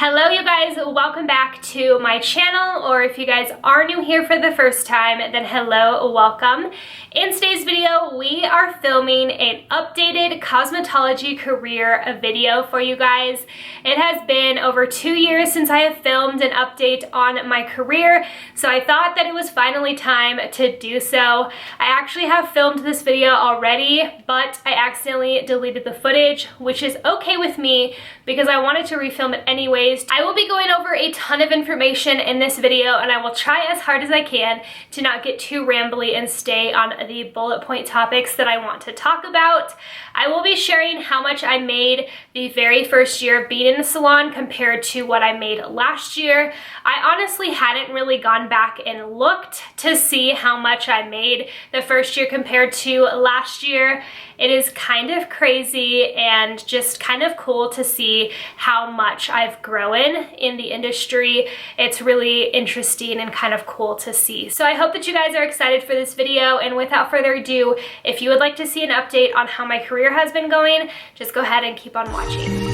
Hello you guys, welcome back to my channel, or if you guys are new here for the first time, then hello, welcome. In today's video, we are filming an updated cosmetology career video for you guys. It has been over 2 years since I have filmed an update on my career, so I thought that it was finally time to do so. I actually have filmed this video already, but I accidentally deleted the footage, which is okay with me because I wanted to refilm it anyways. I will be going over a ton of information in this video, and I will try as hard as I can to not get too rambly and stay on the bullet point topics that I want to talk about. I will be sharing how much I made the very first year of being in the salon compared to what I made last year. I honestly hadn't really gone back and looked to see how much I made the first year compared to last year. It is kind of crazy and just kind of cool to see how much I've grown in the industry. It's really interesting and kind of cool to see. So I hope that you guys are excited for this video, and without further ado, if you would like to see an update on how my career has been going, just go ahead and keep on watching.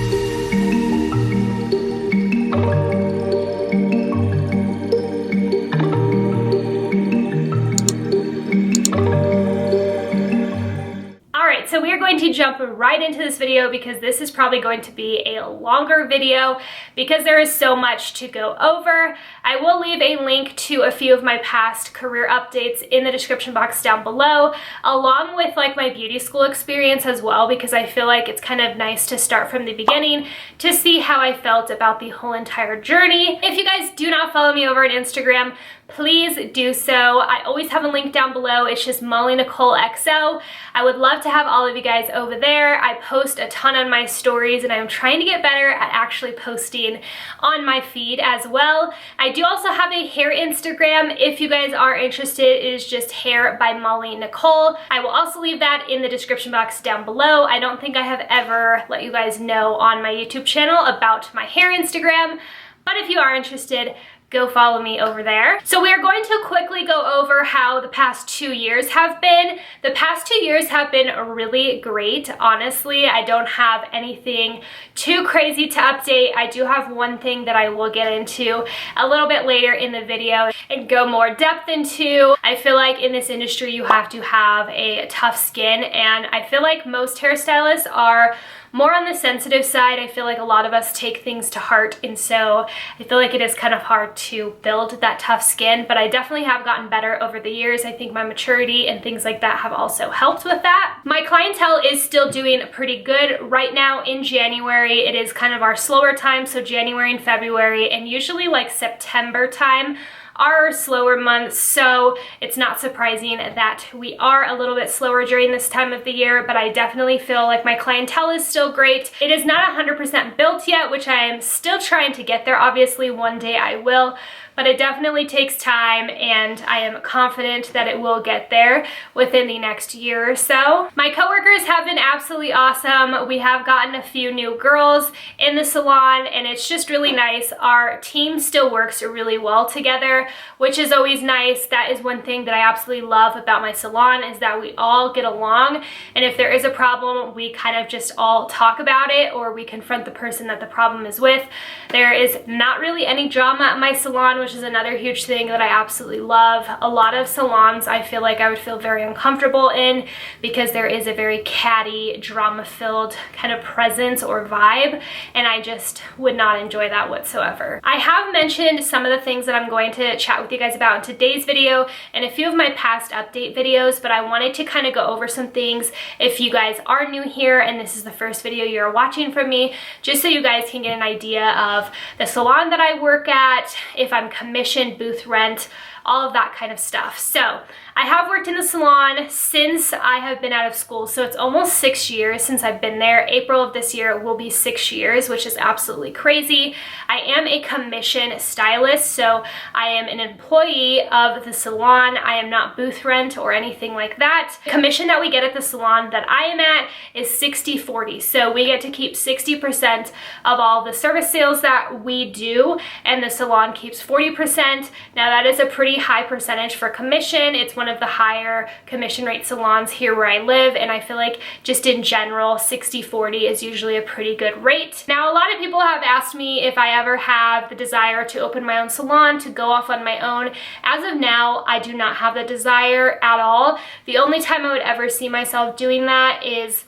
So we are going to jump right into this video because this is probably going to be a longer video because there is so much to go over. I will leave a link to a few of my past career updates in the description box down below, along with like my beauty school experience as well, because I feel like it's kind of nice to start from the beginning to see how I felt about the whole entire journey. If you guys do not follow me over on Instagram, please do so. I always have a link down below. It's just Molly Nicole XO. I would love to have all of you guys over there. I post a ton on my stories, and I'm trying to get better at actually posting on my feed as well. I do also have a hair Instagram. If you guys are interested, it is just Hair by Molly Nicole. I will also leave that in the description box down below. I don't think I have ever let you guys know on my YouTube channel about my hair Instagram, but if you are interested, go follow me over there. So we are going to quickly go over how the past 2 years have been. The past 2 years have been really great, honestly. I don't have anything too crazy to update. I do have one thing that I will get into a little bit later in the video and go more depth into. I feel like in this industry you have to have a tough skin, and I feel like most hairstylists are more on the sensitive side. I feel like a lot of us take things to heart, and so I feel like it is kind of hard to build that tough skin, but I definitely have gotten better over the years. I think my maturity and things like that have also helped with that. My clientele is still doing pretty good right now. In January, it is kind of our slower time, so January and February, and usually like September time are slower months, so it's not surprising that we are a little bit slower during this time of the year, but I definitely feel like my clientele is still great. It is not 100% built yet, which I am still trying to get there. Obviously, one day I will, but it definitely takes time, and I am confident that it will get there within the next year or so. My coworkers have been absolutely awesome. We have gotten a few new girls in the salon, and it's just really nice. Our team still works really well together, which is always nice. That is one thing that I absolutely love about my salon, is that we all get along, and if there is a problem, we kind of just all talk about it, or we confront the person that the problem is with. There is not really any drama at my salon, which is another huge thing that I absolutely love. A lot of salons I feel like I would feel very uncomfortable in because there is a very catty, drama-filled kind of presence or vibe, and I just would not enjoy that whatsoever. I have mentioned some of the things that I'm going to chat with you guys about in today's video and a few of my past update videos, but I wanted to kind of go over some things if you guys are new here and this is the first video you're watching from me, just so you guys can get an idea of the salon that I work at, if I'm commission, booth rent, all of that kind of stuff. So I have worked in the salon since I have been out of school, so it's almost 6 years since I've been there. April of this year will be 6 years, which is absolutely crazy. I am a commission stylist, so I am an employee of the salon. I am not booth rent or anything like that. The commission that we get at the salon that I am at is 60-40, so we get to keep 60% of all the service sales that we do, and the salon keeps 40%. Now that is a pretty high percentage for commission. It's one of the higher commission rate salons here where I live, and I feel like just in general 60-40 is usually a pretty good rate. Now, a lot of people have asked me if I ever have the desire to open my own salon, to go off on my own. As of now, I do not have the desire at all. The only time I would ever see myself doing that is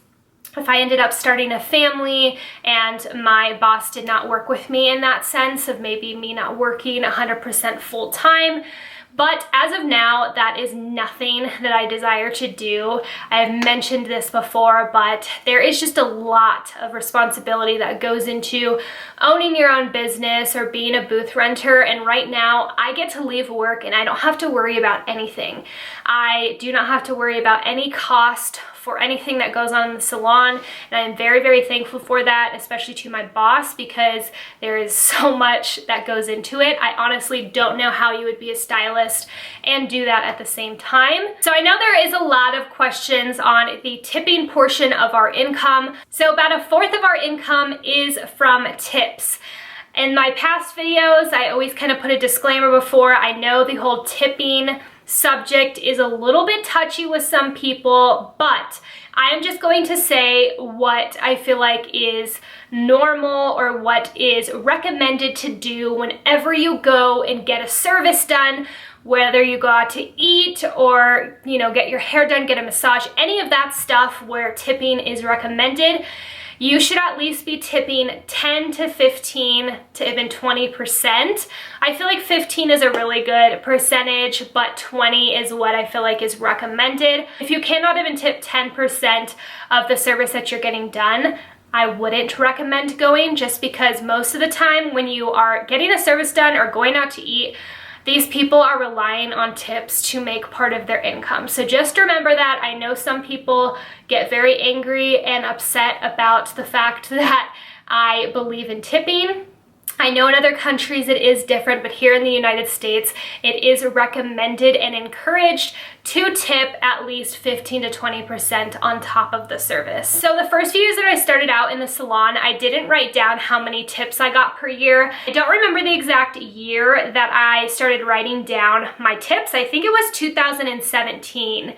if I ended up starting a family and my boss did not work with me in that sense of maybe me not working 100% full time. But as of now, that is nothing that I desire to do. I have mentioned this before, but there is just a lot of responsibility that goes into owning your own business or being a booth renter. And right now, I get to leave work and I don't have to worry about anything. I do not have to worry about any cost for anything that goes on in the salon, and I'm very, very thankful for that, especially to my boss, because there is so much that goes into it. I honestly don't know how you would be a stylist and do that at the same time. So I know there is a lot of questions on the tipping portion of our income. So about 1/4 of our income is from tips. In my past videos, I always kind of put a disclaimer before. I know the whole tipping subject is a little bit touchy with some people, but I am just going to say what I feel like is normal or what is recommended to do whenever you go and get a service done, whether you go out to eat or, you know, get your hair done, get a massage, any of that stuff where tipping is recommended. You should at least be tipping 10 to 15 to even 20%. I feel like 15 is a really good percentage, but 20 is what I feel like is recommended. If you cannot even tip 10% of the service that you're getting done, I wouldn't recommend going, just because most of the time when you are getting a service done or going out to eat, these people are relying on tips to make part of their income. So just remember that. I know some people get very angry and upset about the fact that I believe in tipping. I know in other countries it is different, but here in the United States, it is recommended and encouraged to tip at least 15 to 20% on top of the service. So the first few years that I started out in the salon, I didn't write down how many tips I got per year. I don't remember the exact year that I started writing down my tips. I think it was 2017.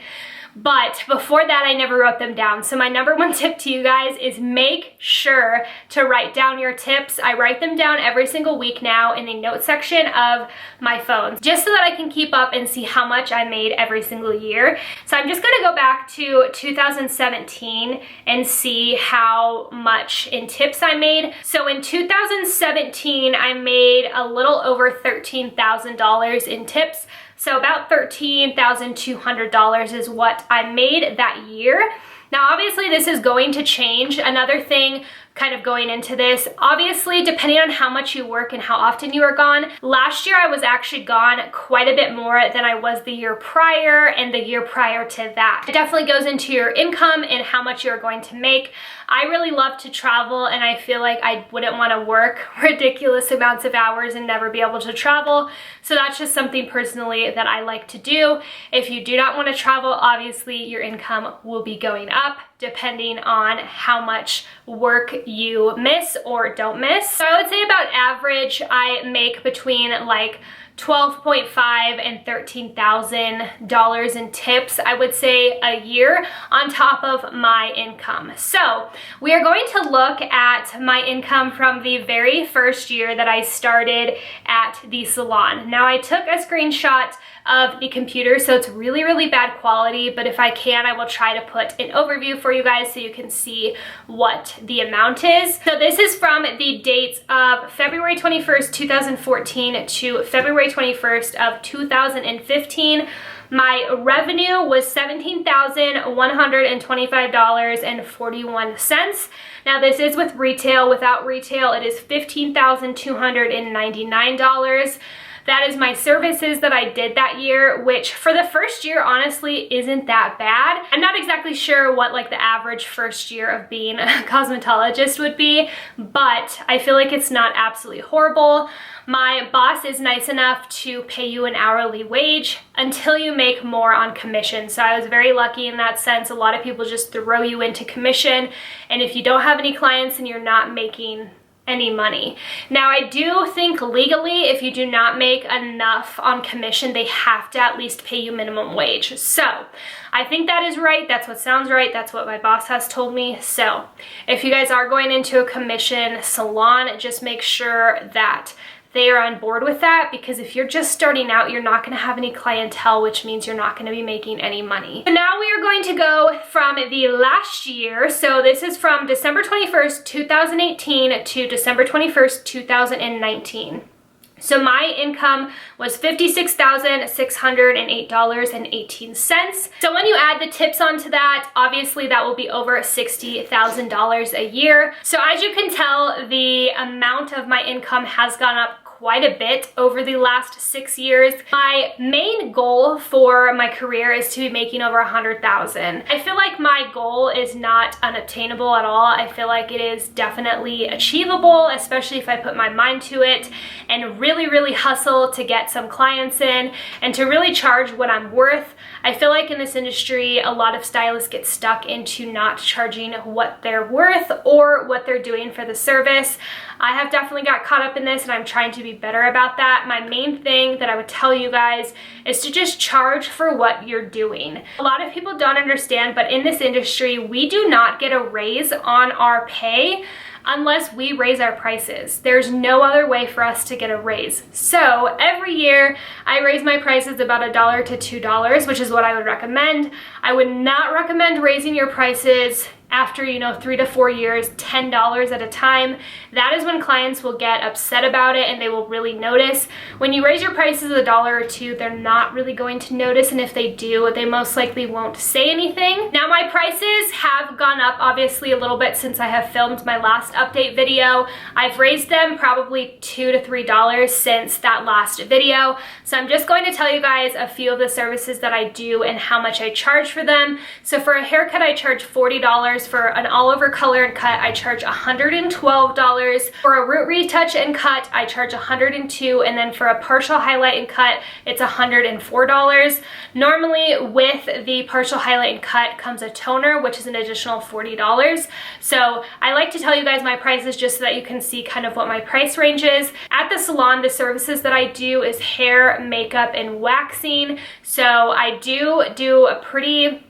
But before that, I never wrote them down. So my number one tip to you guys is make sure to write down your tips. I write them down every single week now in the notes section of my phone, just so that I can keep up and see how much I made every single year. So I'm just gonna go back to 2017 and see how much in tips I made. So in 2017, I made a little over $13,000 in tips. So about $13,200 is what I made that year. Now, obviously, this is going to change. Another thing kind of going into this, obviously, depending on how much you work and how often you are gone. Last year, I was actually gone quite a bit more than I was the year prior and the year prior to that. It definitely goes into your income and how much you're going to make. I really love to travel, and I feel like I wouldn't want to work ridiculous amounts of hours and never be able to travel. So that's just something personally that I like to do. If you do not want to travel, obviously your income will be going up depending on how much work you miss or don't miss. So I would say about average, I make between like $12,500 and $13,000 in tips, I would say, a year on top of my income. So we are going to look at my income from the very first year that I started at the salon. Now, I took a screenshot of the computer, so it's really, really bad quality, but if I can, I will try to put an overview for you guys so you can see what the amount is. So this is from the dates of February 21st, 2014 to February 21st of 2015. My revenue was $17,125.41. Now this is with retail. Without retail, it is $15,299. That is my services that I did that year, which for the first year, honestly, isn't that bad. I'm not exactly sure what like the average first year of being a cosmetologist would be, but I feel like it's not absolutely horrible. My boss is nice enough to pay you an hourly wage until you make more on commission. So I was very lucky in that sense. A lot of people just throw you into commission, and if you don't have any clients and you're not making any money. Now, I do think legally, if you do not make enough on commission, they have to at least pay you minimum wage. So I think that is right. That's what sounds right. That's what my boss has told me. So if you guys are going into a commission salon, just make sure that they are on board with that, because if you're just starting out, you're not going to have any clientele, which means you're not going to be making any money. So now we are going to go from the last year. So this is from December 21st, 2018 to December 21st, 2019. So my income was $56,608.18. So when you add the tips onto that, obviously that will be over $60,000 a year. So as you can tell, the amount of my income has gone up quite a bit over the last 6 years. My main goal for my career is to be making over $100,000. I feel like my goal is not unattainable at all. I feel like it is definitely achievable, especially if I put my mind to it and really hustle to get some clients in and to really charge what I'm worth. I feel like in this industry, a lot of stylists get stuck into not charging what they're worth or what they're doing for the service. I have definitely got caught up in this, and I'm trying to be better about that. My main thing that I would tell you guys is to just charge for what you're doing. A lot of people don't understand, but in this industry, we do not get a raise on our pay unless we raise our prices. There's no other way for us to get a raise. So every year I raise my prices about $1 to $2, which is what I would recommend. I would not recommend raising your prices after, 3 to 4 years, $10 at a time. That is when clients will get upset about it and they will really notice. When you raise your prices $1 or $2, they're not really going to notice, and if they do, they most likely won't say anything. Now, my prices have gone up obviously a little bit since I have filmed my last update video. I've raised them probably $2 to $3 since that last video. So I'm just going to tell you guys a few of the services that I do and how much I charge for them. So for a haircut, I charge $40. For an all-over color and cut, I charge $112. For a root retouch and cut, I charge $102, and then for a partial highlight and cut, it's $104. Normally, with the partial highlight and cut comes a toner, which is an additional $40. So I like to tell you guys my prices just so that you can see kind of what my price range is. At the salon, the services that I do is hair, makeup, and waxing. So I do a pretty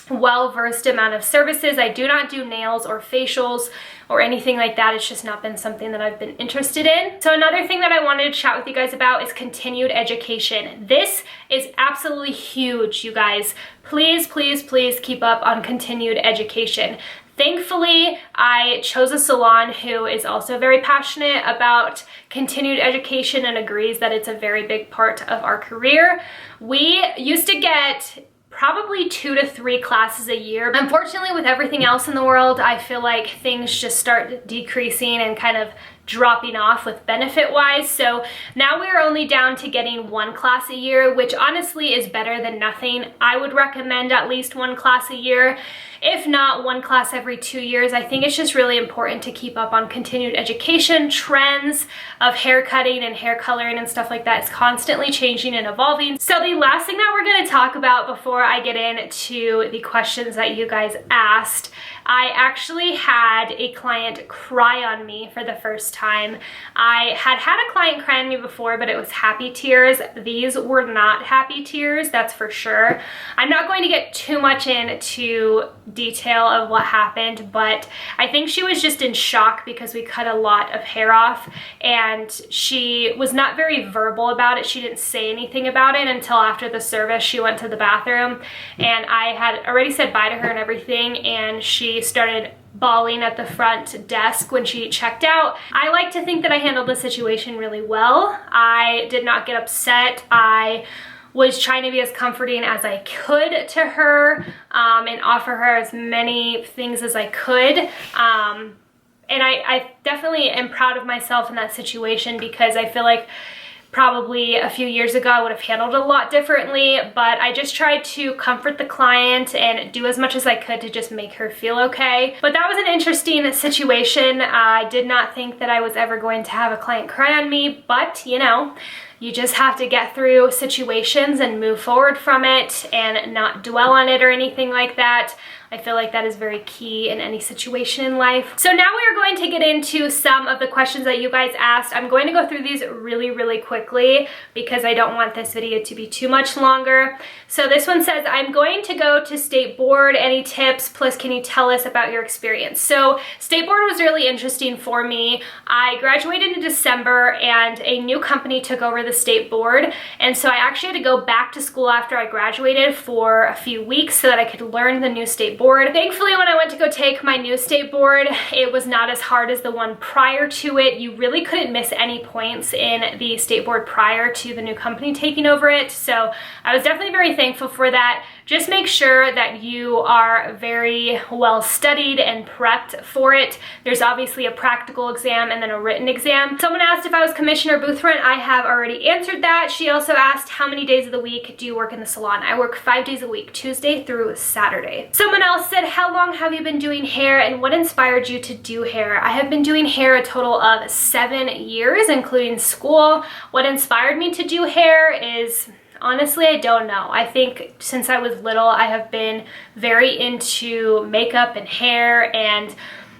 well-versed amount of services. I do not do nails or facials or anything like that. It's just not been something that I've been interested in. So another thing that I wanted to chat with you guys about is continued education. This is absolutely huge, you guys. Please keep up on continued education. Thankfully, I chose a salon who is also very passionate about continued education and agrees that it's a very big part of our career. We used to get probably 2 to 3 classes a year. Unfortunately, with everything else in the world, I feel like things just start decreasing and kind of dropping off with benefit wise. So now we're only down to getting 1 class a year, which honestly is better than nothing. I would recommend at least 1 class a year. If not, 1 class every 2 years. I think it's just really important to keep up on continued education. Trends of hair cutting and hair coloring and stuff like that is constantly changing and evolving. So the last thing that we're going to talk about before I get into the questions that you guys asked, I actually had a client cry on me for the first time. I had had a client cry on me before, but it was happy tears. These were not happy tears, that's for sure. I'm not going to get too much into detail of what happened, but I think she was just in shock because we cut a lot of hair off, and she was not very verbal about it. She didn't say anything about it until after the service. She went to the bathroom, and I had already said bye to her and everything, and she started bawling at the front desk when she checked out. I like to think that I handled the situation really well. I did not get upset. I was trying to be as comforting as I could to her and offer her as many things as I could. And I definitely am proud of myself in that situation, because I feel like probably a few years ago I would have handled it a lot differently, but I just tried to comfort the client and do as much as I could to just make her feel okay. But that was an interesting situation. I did not think that I was ever going to have a client cry on me, but You just have to get through situations and move forward from it and not dwell on it or anything like that. I feel like that is very key in any situation in life. So now we are going to get into some of the questions that you guys asked. I'm going to go through these really quickly because I don't want this video to be too much longer. So this one says, I'm going to go to state board. Any tips? Plus, can you tell us about your experience? So state board was really interesting for me. I graduated in December and a new company took over the state board. And so I actually had to go back to school after I graduated for a few weeks so that I could learn the new state board. Thankfully, when I went to go take my new state board, it was not as hard as the one prior to it. You really couldn't miss any points in the state board prior to the new company taking over it. So I was definitely very thankful for that. Just make sure that you are very well studied and prepped for it. There's obviously a practical exam and then a written exam. Someone asked if I was commission or booth rent. I have already answered that. She also asked, how many days of the week do you work in the salon? I work 5 days a week, Tuesday through Saturday. Someone else said, how long have you been doing hair and what inspired you to do hair? I have been doing hair a total of 7 years, including school. What inspired me to do hair is, honestly, I don't know. I think since I was little, I have been very into makeup and hair, and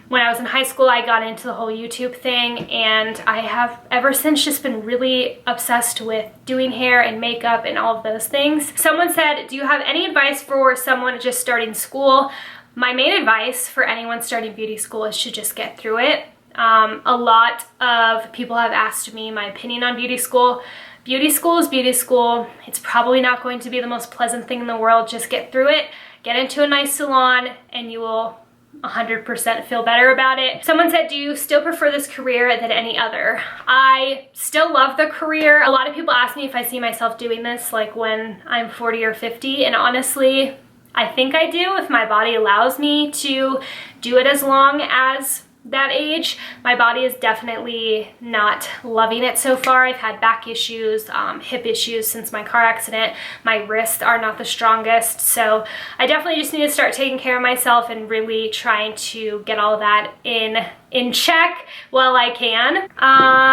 when I was in high school, I got into the whole YouTube thing, and I have ever since just been really obsessed with doing hair and makeup and all of those things. Someone said, do you have any advice for someone just starting school? My main advice for anyone starting beauty school is to just get through it. A lot of people have asked me my opinion on beauty school. Beauty school is beauty school. It's probably not going to be the most pleasant thing in the world. Just get through it, get into a nice salon, and you will 100% feel better about it. Someone said, do you still prefer this career than any other? I still love the career. A lot of people ask me if I see myself doing this like when I'm 40 or 50, and honestly, I think I do if my body allows me to do it as long as that age. My body is definitely not loving it so far. I've had back issues, hip issues since my car accident. My wrists are not the strongest, so I definitely just need to start taking care of myself and really trying to get all of that in check while I can.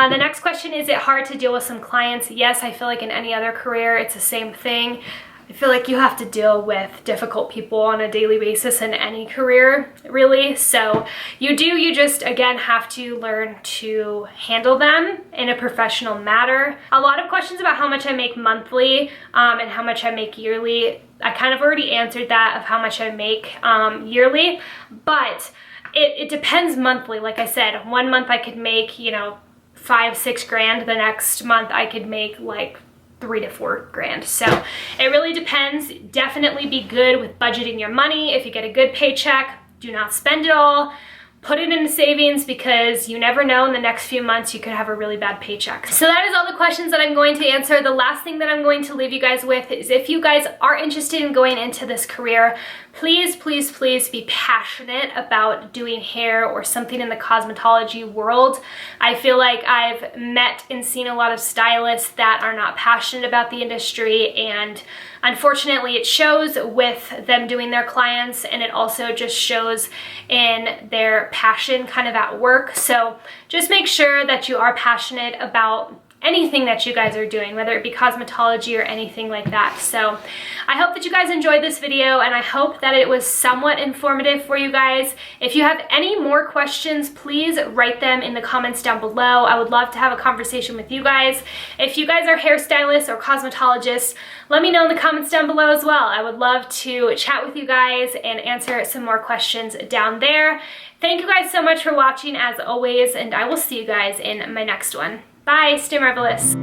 The next question, is it hard to deal with some clients? Yes, I feel like in any other career, it's the same thing. I feel like you have to deal with difficult people on a daily basis in any career, really. So you just, again, have to learn to handle them in a professional manner. A lot of questions about how much I make monthly and how much I make yearly. I kind of already answered that of how much I make yearly, but it depends monthly. Like I said, one month I could make, you know, 5-6 grand. The next month I could make like 3 to 4 grand. So it really depends. Definitely be good with budgeting your money. If you get a good paycheck, do not spend it all. Put it into savings because you never know, in the next few months you could have a really bad paycheck. So that is all the questions that I'm going to answer. The last thing that I'm going to leave you guys with is, if you guys are interested in going into this career, please be passionate about doing hair or something in the cosmetology world. I feel like I've met and seen a lot of stylists that are not passionate about the industry, and unfortunately it shows with them doing their clients, and it also just shows in their passion kind of at work. So just make sure that you are passionate about anything that you guys are doing, whether it be cosmetology or anything like that. So I hope that you guys enjoyed this video, and I hope that it was somewhat informative for you guys. If you have any more questions, please write them in the comments down below. I would love to have a conversation with you guys. If you guys are hairstylists or cosmetologists, let me know in the comments down below as well. I would love to chat with you guys and answer some more questions down there. Thank you guys so much for watching as always, and I will see you guys in my next one. Bye, stay marvelous.